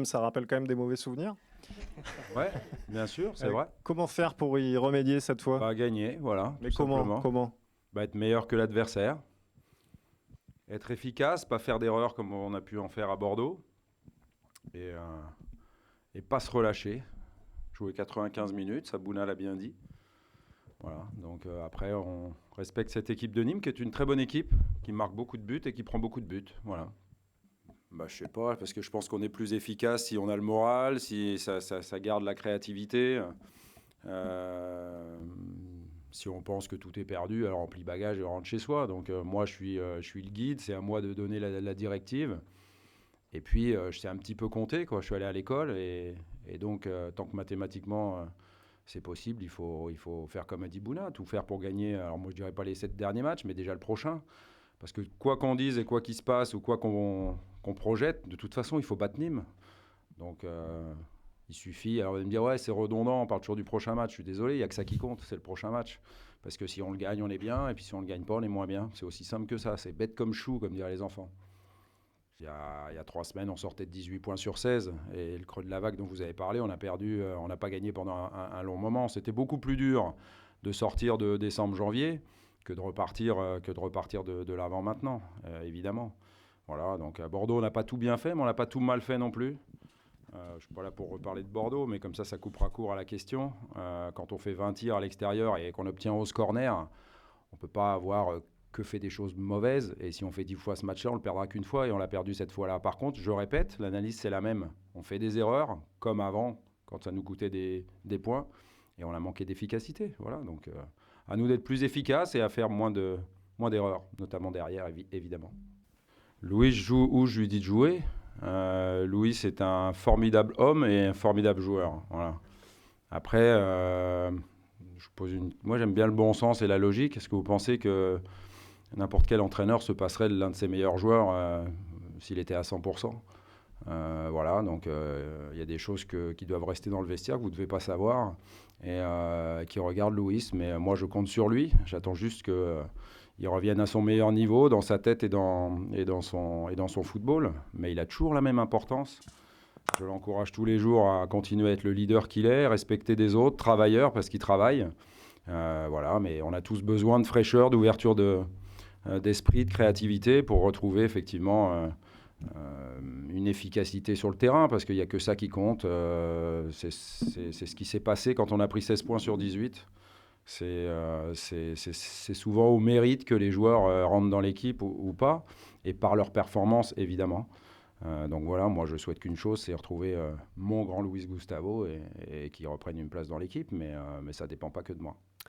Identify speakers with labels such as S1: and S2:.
S1: Ça rappelle quand même des mauvais souvenirs.
S2: Ouais, bien sûr, c'est vrai.
S1: Comment faire pour y remédier cette fois?
S2: Bah, gagner, voilà,
S1: Mais
S2: tout
S1: comment?
S2: simplement.
S1: Comment?
S2: Bah, être meilleur que l'adversaire. Être efficace, pas faire d'erreurs comme on a pu en faire à Bordeaux. Et, euh, et pas se relâcher. Jouer 95 minutes, Sabouna l'a bien dit. Voilà, donc après, on respecte cette équipe de Nîmes qui est une très bonne équipe, qui marque beaucoup de buts et qui prend beaucoup de buts. Voilà. Bah, je sais pas, parce que je pense qu'on est plus efficace si on a le moral, si ça garde la créativité. Euh, Si on pense que tout est perdu, alors on plie bagage et on rentre chez soi. Donc moi, je suis le guide, c'est à moi de donner la directive. Et puis, je sais un petit peu compter, quoi. Je suis allé à l'école et donc, tant que mathématiquement, c'est possible, il faut faire comme a dit Bouna, tout faire pour gagner. Alors moi, je dirais pas les 7 derniers matchs, mais déjà le prochain. Parce que quoi qu'on dise et quoi qu'il se passe ou quoi qu'on projette, de toute façon, il faut battre Nîmes. Donc, il suffit. Alors, de me dire, ouais, c'est redondant, on parle toujours du prochain match. Je suis désolé, il n'y a que ça qui compte, c'est le prochain match. Parce que si on le gagne, on est bien, et puis si on ne le gagne pas, on est moins bien. C'est aussi simple que ça. C'est bête comme chou, comme diraient les enfants. Il y a 3 semaines, on sortait de 18 points sur 16. Et le creux de la vague dont vous avez parlé, on a perdu, on n'a pas gagné pendant un long moment. C'était beaucoup plus dur de sortir de décembre-janvier que de repartir de l'avant maintenant, évidemment. Voilà, donc à Bordeaux, on n'a pas tout bien fait, mais on n'a pas tout mal fait non plus. Je ne suis pas là pour reparler de Bordeaux, mais comme ça coupera court à la question. Quand on fait 20 tirs à l'extérieur et qu'on obtient 11 corners, on ne peut pas avoir que fait des choses mauvaises. Et si on fait 10 fois ce match-là, on le perdra qu'une fois et on l'a perdu cette fois-là. Par contre, je répète, l'analyse, c'est la même. On fait des erreurs, comme avant, quand ça nous coûtait des points, et on a manqué d'efficacité. Voilà, donc à nous d'être plus efficaces et à faire moins d'erreurs, notamment derrière, évidemment. Louis joue où je lui dis de jouer. Louis est un formidable homme et un formidable joueur. Voilà. Après, moi j'aime bien le bon sens et la logique. Est-ce que vous pensez que n'importe quel entraîneur se passerait de l'un de ses meilleurs joueurs s'il était à 100%? Voilà, donc il y a des choses qui doivent rester dans le vestiaire que vous ne devez pas savoir et qui regardent Louis. Mais moi je compte sur lui. J'attends juste que il revienne à son meilleur niveau dans sa tête et dans son football. Mais il a toujours la même importance. Je l'encourage tous les jours à continuer à être le leader qu'il est, respecter des autres, travailleur parce qu'il travaille. Voilà, mais on a tous besoin de fraîcheur, d'ouverture d'esprit, de créativité pour retrouver effectivement une efficacité sur le terrain parce qu'il n'y a que ça qui compte. C'est ce qui s'est passé quand on a pris 16 points sur 18. C'est souvent au mérite que les joueurs rentrent dans l'équipe ou pas, et par leur performance, évidemment. Donc voilà, moi je souhaite qu'une chose, c'est retrouver mon grand Luis Gustavo et qu'il reprenne une place dans l'équipe, mais ça ne dépend pas que de moi.